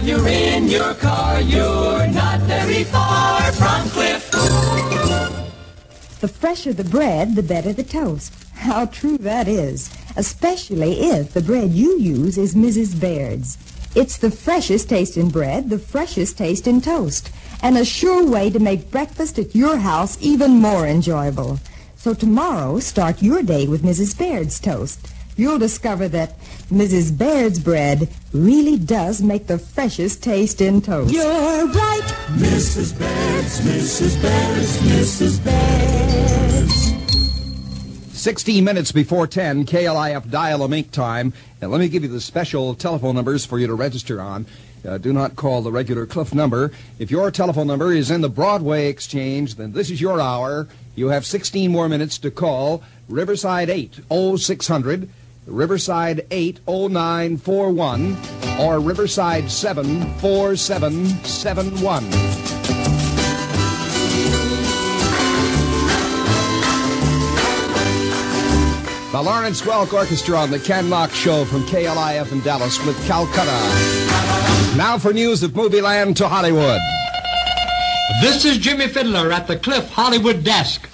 While you're in your car, you're not very far from Klif. The fresher the bread, the better the toast. How true that is, especially if the bread you use is Mrs. Baird's. It's the freshest taste in bread, the freshest taste in toast, and a sure way to make breakfast at your house even more enjoyable. So tomorrow, start your day with Mrs. Baird's toast. You'll discover that Mrs. Baird's bread really does make the freshest taste in toast. You're right. Mrs. Baird's, Mrs. Baird's, Mrs. Baird's. 16 minutes before 10, KLIF Dial-A-Mink time. And let me give you the special telephone numbers for you to register on. Do not call the regular Klif number. If your telephone number is in the Broadway Exchange, then this is your hour. You have 16 more minutes to call Riverside 8-0600, Riverside 8-0941, or Riverside 7-4771. The Lawrence Welk Orchestra on the Ken Knox Show from KLIF in Dallas with Calcutta. Now for news of movie land to Hollywood. This is Jimmy Fiddler at the Klif Hollywood desk.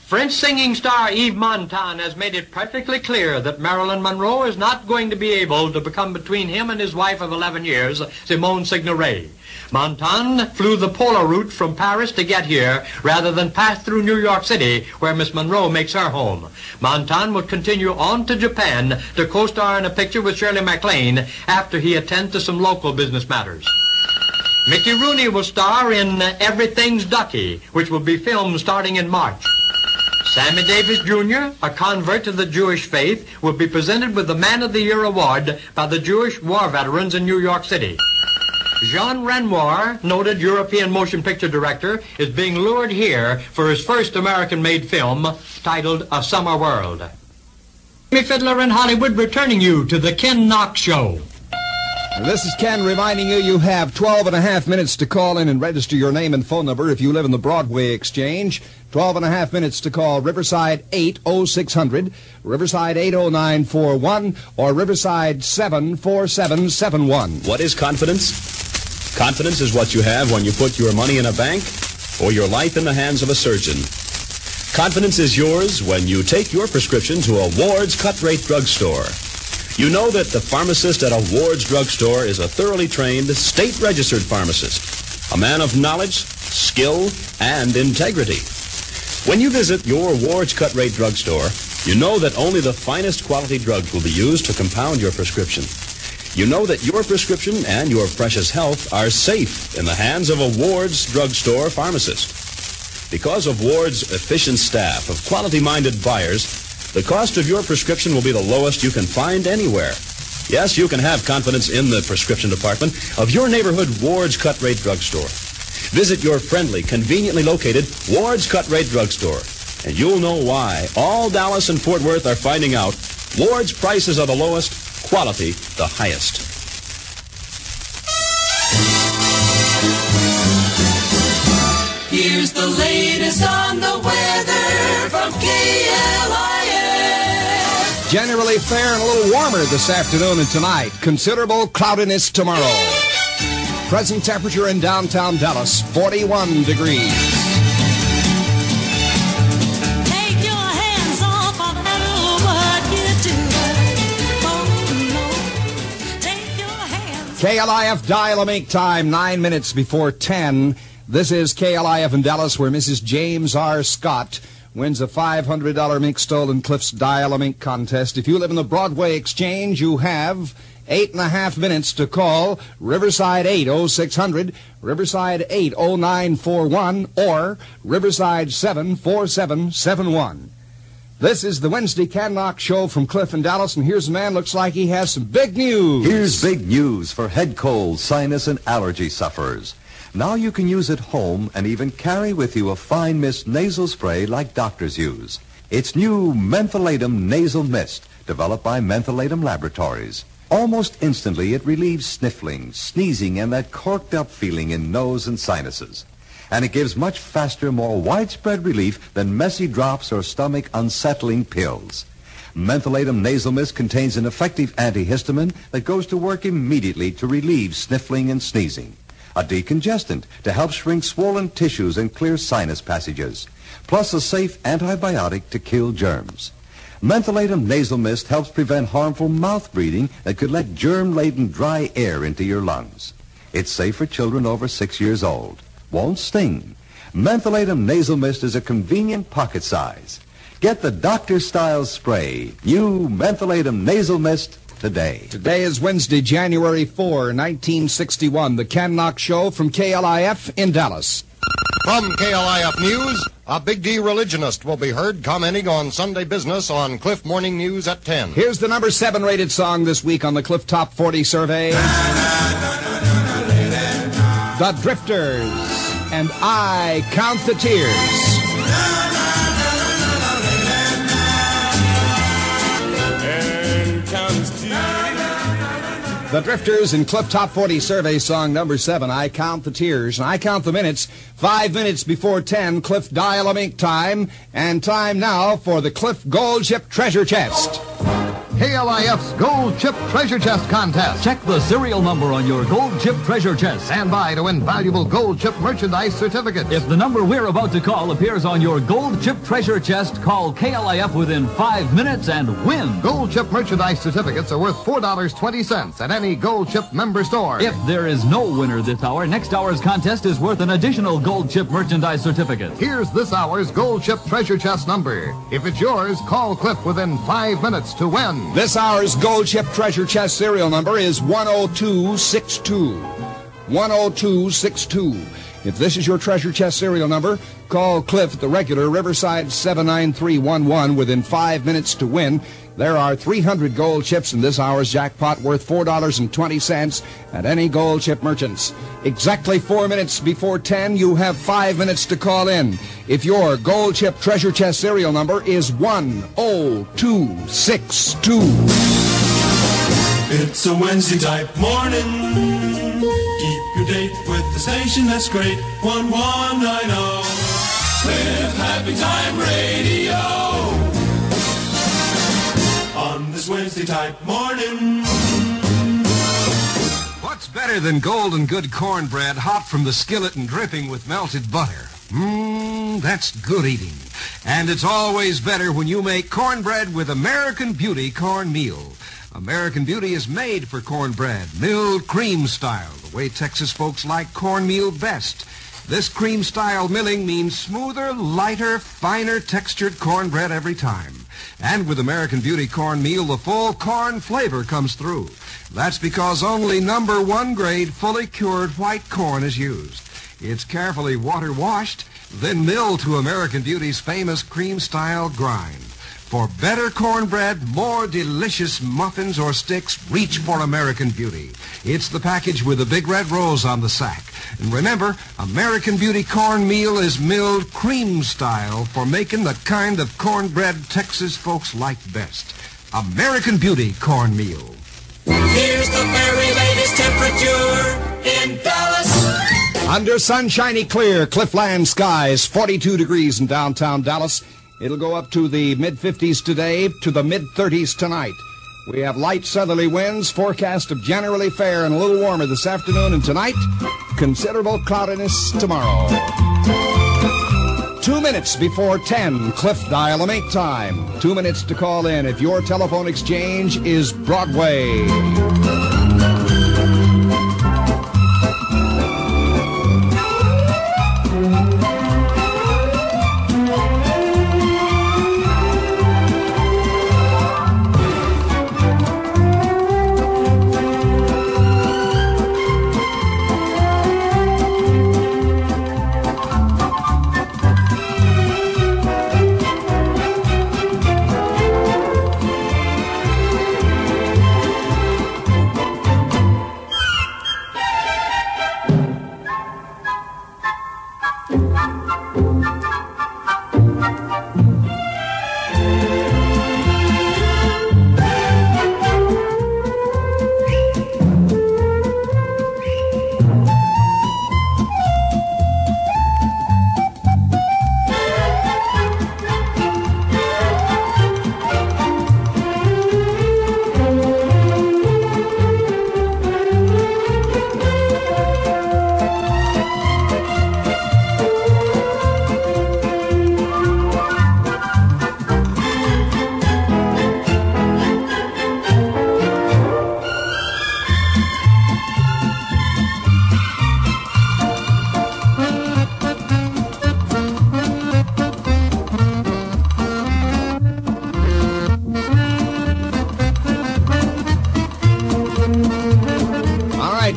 French singing star Yves Montand has made it perfectly clear that Marilyn Monroe is not going to be able to become between him and his wife of 11 years, Simone Signoret. Montand flew the polar route from Paris to get here rather than pass through New York City, where Miss Monroe makes her home. Montand would continue on to Japan to co-star in a picture with Shirley MacLaine after he attends to some local business matters. Mickey Rooney will star in Everything's Ducky, which will be filmed starting in March. Sammy Davis Jr., a convert to the Jewish faith, will be presented with the Man of the Year award by the Jewish war veterans in New York City. Jean Renoir, noted European motion picture director, is being lured here for his first American-made film titled A Summer World. Jimmy Fiddler in Hollywood returning you to the Ken Knox Show. This is Ken reminding you you have 12 and a half minutes to call in and register your name and phone number if you live in the Broadway Exchange. 12 and a half minutes to call Riverside 8-0600, Riverside 8-0941, or Riverside 7-4771. What is confidence? Confidence is what you have when you put your money in a bank or your life in the hands of a surgeon. Confidence is yours when you take your prescription to a Ward's cut-rate drugstore. You know that the pharmacist at a Ward's drugstore is a thoroughly trained, state-registered pharmacist, a man of knowledge, skill, and integrity. When you visit your Ward's cut-rate drugstore, you know that only the finest quality drugs will be used to compound your prescription. You know that your prescription and your precious health are safe in the hands of a Ward's drugstore pharmacist. Because of Ward's efficient staff of quality-minded buyers, the cost of your prescription will be the lowest you can find anywhere. Yes, you can have confidence in the prescription department of your neighborhood Ward's cut-rate drugstore. Visit your friendly, conveniently located Ward's cut-rate drugstore, and you'll know why all Dallas and Fort Worth are finding out Ward's prices are the lowest, quality the highest. Here's the latest on the weather from KLIF. Generally fair and a little warmer this afternoon and tonight. Considerable cloudiness tomorrow. Present temperature in downtown Dallas, 41 degrees. Take your hands off of what you do. Oh, no. Take your hands. KLIF Dial-A-Mink time, 9 minutes before 10. This is KLIF in Dallas, where Mrs. James R. Scott wins a $500 Mink Stolen Klif's Dial-A-Mink contest. If you live in the Broadway Exchange, you have 8.5 minutes to call Riverside 8-0600, Riverside 8-0941, or Riverside 7-4771. This is the Wednesday Ken Knox Show from Klif in Dallas, and here's a man looks like he has some big news. Here's big news for head cold, sinus, and allergy sufferers. Now you can use at home and even carry with you a fine mist nasal spray like doctors use. It's new Mentholatum Nasal Mist, developed by Mentholatum Laboratories. Almost instantly, it relieves sniffling, sneezing, and that corked-up feeling in nose and sinuses. And it gives much faster, more widespread relief than messy drops or stomach unsettling pills. Mentholatum nasal mist contains an effective antihistamine that goes to work immediately to relieve sniffling and sneezing. A decongestant to help shrink swollen tissues and clear sinus passages. Plus a safe antibiotic to kill germs. Mentholatum nasal mist helps prevent harmful mouth breathing that could let germ-laden dry air into your lungs. It's safe for children over 6 years old. Won't sting. Mentholatum nasal mist is a convenient pocket size. Get the doctor-style spray. New Mentholatum nasal mist today. Today is Wednesday, January 4, 1961. The Ken Knox Show from KLIF in Dallas. From KLIF News, a Big D religionist will be heard commenting on Sunday business on Klif Morning News at 10. Here's the number 7 rated song this week on the Klif Top 40 survey. The Drifters and I Count the Tears. The Drifters in Klif Top 40 survey song number 7, I Count the Tears. And I count the minutes. 5 minutes before 10, Klif Dial-A-Mink time. And time now for the Klif Gold Chip Treasure Chest. KLIF's Gold Chip Treasure Chest Contest. Check the serial number on your Gold Chip Treasure Chest. Stand by to win valuable Gold Chip merchandise certificates. If the number we're about to call appears on your Gold Chip Treasure Chest, call KLIF within 5 minutes and win. Gold Chip merchandise certificates are worth $4.20 at any Gold Chip member store. If there is no winner this hour, next hour's contest is worth an additional Gold Chip merchandise certificate. Here's this hour's Gold Chip Treasure Chest number. If it's yours, call Klif within 5 minutes to win. This hour's Gold Chip Treasure Chest serial number is 10262. 10262. If this is your Treasure Chest serial number, call Klif at the regular Riverside 79311 within 5 minutes to win. There are 300 gold chips in this hour's jackpot worth $4.20 at any Gold Chip merchants. Exactly 4 minutes before 10, you have 5 minutes to call in. If your Gold Chip Treasure Chest serial number is 10262. It's a Wednesday type morning. Keep your date with the station that's great. 1190 with Happy Time Radio. On this Wednesday type morning. What's better than golden good cornbread hot from the skillet and dripping with melted butter? That's good eating. And it's always better when you make cornbread with American Beauty cornmeal. American Beauty is made for cornbread, milled cream style, the way Texas folks like cornmeal best. This cream-style milling means smoother, lighter, finer textured cornbread every time. And with American Beauty cornmeal, the full corn flavor comes through. That's because only number 1 grade fully cured white corn is used. It's carefully water-washed, then milled to American Beauty's famous cream-style grind. For better cornbread, more delicious muffins or sticks, reach for American Beauty. It's the package with the big red rose on the sack. And remember, American Beauty cornmeal is milled cream style for making the kind of cornbread Texas folks like best. American Beauty cornmeal. Here's the very latest temperature in Dallas. Under sunshiny clear Cliffland skies, 42 degrees in downtown Dallas. It'll go up to the mid-50s today, to the mid-30s tonight. We have light southerly winds, forecast of generally fair and a little warmer this afternoon and tonight. Considerable cloudiness tomorrow. 2 minutes before 10, Klif Dial-A-Mink time. 2 minutes to call in if your telephone exchange is Broadway.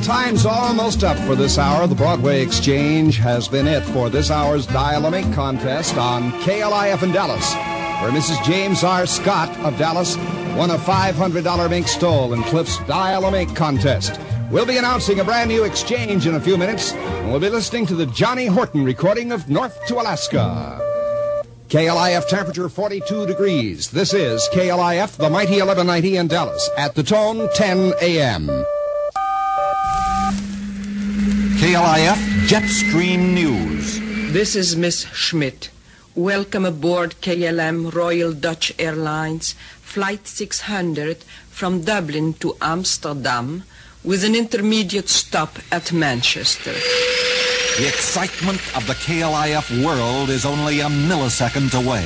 time's almost up for this hour. The Broadway Exchange has been it for this hour's Dial-A-Mink contest on KLIF in Dallas, where Mrs. James R. Scott of Dallas won a $500 mink stole in Klif's Dial-A-Mink contest. We'll be announcing a brand new exchange in a few minutes, and we'll be listening to the Johnny Horton recording of North to Alaska. KLIF temperature 42 degrees. This is KLIF, the mighty 1190 in Dallas, at the tone 10 a.m. KLIF Jetstream News. This is Miss Schmidt. Welcome aboard KLM Royal Dutch Airlines, Flight 600 from Dublin to Amsterdam, with an intermediate stop at Manchester. The excitement of the KLIF world is only a millisecond away.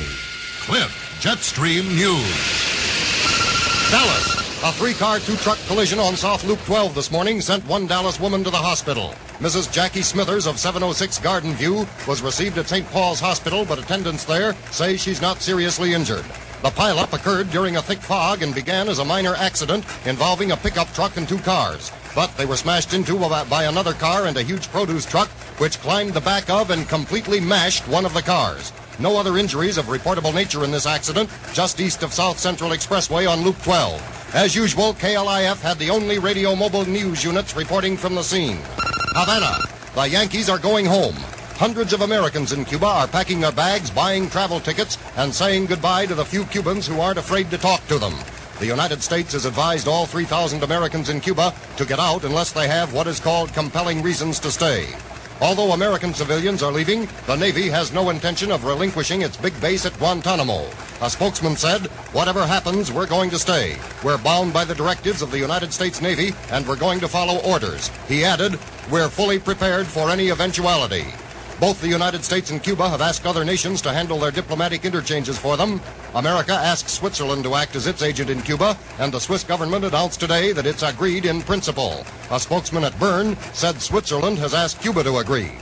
Klif Jetstream News. Dallas. A three-car, two-truck collision on South Loop 12 this morning sent one Dallas woman to the hospital. Mrs. Jackie Smithers of 706 Garden View was received at St. Paul's Hospital, but attendants there say she's not seriously injured. The pileup occurred during a thick fog and began as a minor accident involving a pickup truck and two cars. But they were smashed into by another car and a huge produce truck, which climbed the back of and completely mashed one of the cars. No other injuries of reportable nature in this accident, just east of South Central Expressway on Loop 12. As usual, KLIF had the only radio mobile news units reporting from the scene. Havana. The Yankees are going home. Hundreds of Americans in Cuba are packing their bags, buying travel tickets, and saying goodbye to the few Cubans who aren't afraid to talk to them. The United States has advised all 3,000 Americans in Cuba to get out unless they have what is called compelling reasons to stay. Although American civilians are leaving, the Navy has no intention of relinquishing its big base at Guantanamo. A spokesman said, "Whatever happens, we're going to stay. We're bound by the directives of the United States Navy, and we're going to follow orders." He added, "We're fully prepared for any eventuality." Both the United States and Cuba have asked other nations to handle their diplomatic interchanges for them. America asked Switzerland to act as its agent in Cuba, and the Swiss government announced today that it's agreed in principle. A spokesman at Bern said Switzerland has asked Cuba to agree.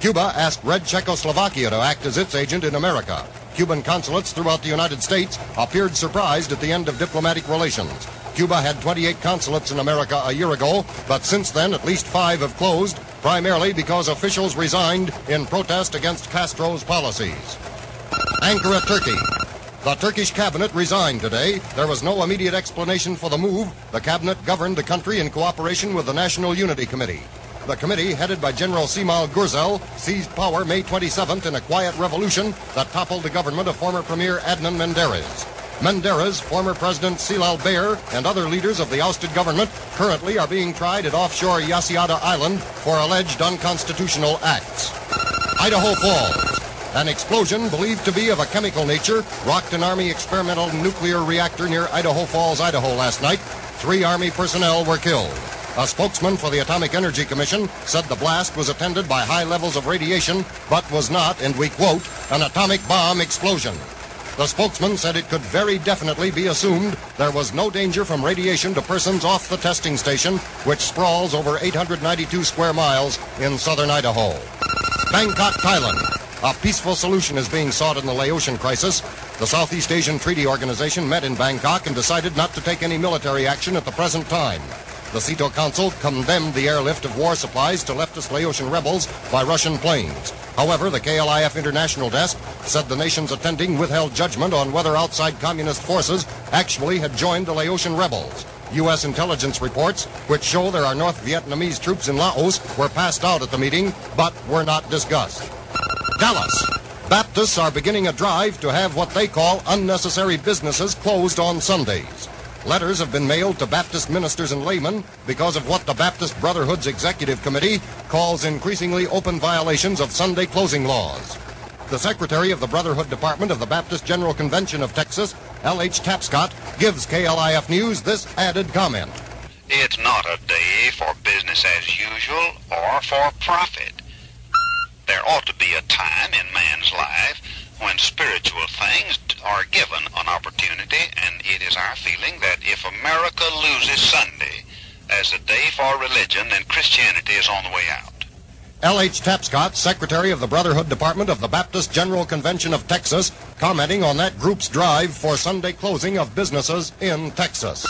Cuba asked Red Czechoslovakia to act as its agent in America. Cuban consulates throughout the United States appeared surprised at the end of diplomatic relations. Cuba had 28 consulates in America a year ago, but since then at least 5 have closed, primarily because officials resigned in protest against Castro's policies. Ankara, Turkey. The Turkish cabinet resigned today. There was no immediate explanation for the move. The cabinet governed the country in cooperation with the National Unity Committee. The committee, headed by General Cemal Gürsel, seized power May 27th in a quiet revolution that toppled the government of former Premier Adnan Menderes. Menderes, former President Silal Bayer, and other leaders of the ousted government currently are being tried at offshore Yasiada Island for alleged unconstitutional acts. Idaho Falls. An explosion believed to be of a chemical nature rocked an Army experimental nuclear reactor near Idaho Falls, Idaho last night. 3 Army personnel were killed. A spokesman for the Atomic Energy Commission said the blast was attended by high levels of radiation, but was not, and we quote, an atomic bomb explosion. The spokesman said it could very definitely be assumed there was no danger from radiation to persons off the testing station, which sprawls over 892 square miles in southern Idaho. Bangkok, Thailand. A peaceful solution is being sought in the Laotian crisis. The Southeast Asian Treaty Organization met in Bangkok and decided not to take any military action at the present time. The SEATO Council condemned the airlift of war supplies to leftist Laotian rebels by Russian planes. However, the KLIF International Desk said the nations attending withheld judgment on whether outside communist forces actually had joined the Laotian rebels. U.S. intelligence reports, which show there are North Vietnamese troops in Laos, were passed out at the meeting, but were not discussed. Dallas. Baptists are beginning a drive to have what they call unnecessary businesses closed on Sundays. Letters have been mailed to Baptist ministers and laymen because of what the Baptist Brotherhood's Executive Committee calls increasingly open violations of Sunday closing laws. The Secretary of the Brotherhood Department of the Baptist General Convention of Texas, L.H. Tapscott, gives KLIF News this added comment. It's not a day for business as usual or for profit. There ought to be a time in man's life when spiritual things are given an opportunity, and it is our feeling that if America loses Sunday as a day for religion, then Christianity is on the way out. L.H. Tapscott, Secretary of the Brotherhood Department of the Baptist General Convention of Texas, commenting on that group's drive for Sunday closing of businesses in Texas.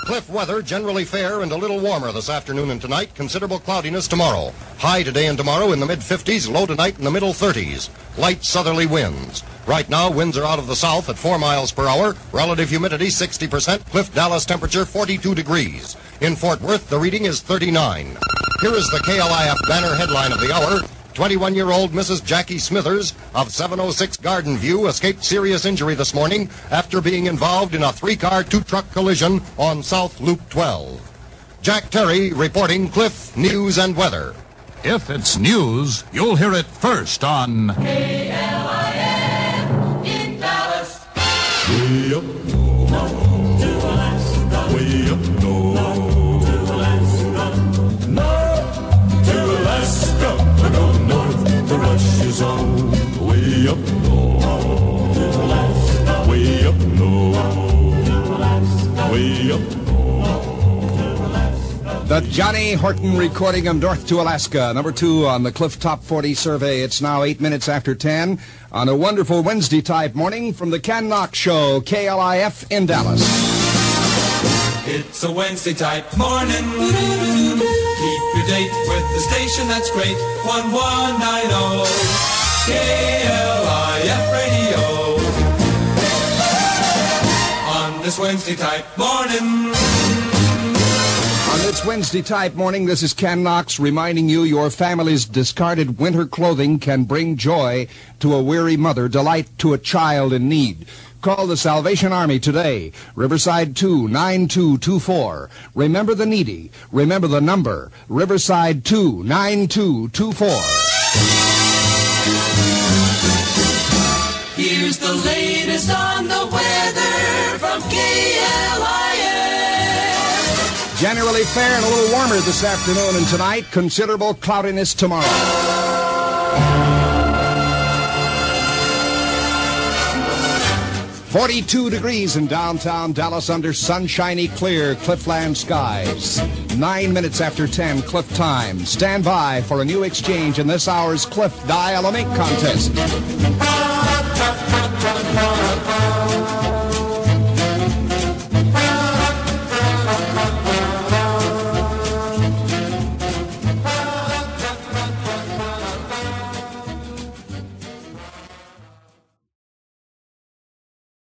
Cliff weather, generally fair and a little warmer this afternoon and tonight. Considerable cloudiness tomorrow. High today and tomorrow in the mid-50s, low tonight in the middle 30s. Light southerly winds. Right now, winds are out of the south at 4 miles per hour. Relative humidity 60%. Cliff, Dallas temperature 42 degrees. In Fort Worth, the reading is 39. Here is the KLIF banner headline of the hour. 21-year-old Mrs. Jackie Smithers of 706 Garden View escaped serious injury this morning after being involved in a 3-car, 2-truck collision on South Loop 12. Jack Terry reporting Cliff News and Weather. If it's news, you'll hear it first on KLIF in Dallas. Way up north to Alaska. Way up north to Alaska. North to Alaska. Go north, the rush is on. Way up north to Alaska. Way up north to Alaska. Way up north. The Johnny Horton recording of North to Alaska, number 2 on the Cliff Top 40 survey. It's now 8 minutes after 10 on a wonderful Wednesday-type morning from the Ken Knox Show, KLIF in Dallas. It's a Wednesday-type morning. Keep your date with the station that's great. 1190 KLIF Radio. On this Wednesday-type morning. On this Wednesday-type morning, this is Ken Knox reminding you your family's discarded winter clothing can bring joy to a weary mother, delight to a child in need. Call the Salvation Army today. Riverside 29224. Remember the needy. Remember the number. Riverside 29224. Here's the latest on the weather from KLIF. Generally fair and a little warmer this afternoon and tonight. Considerable cloudiness tomorrow. 42 degrees in downtown Dallas under sunshiny, clear Cliffland skies. 9 minutes after 10, Cliff time. Stand by for a new exchange in this hour's Cliff Dial-A-Mink contest.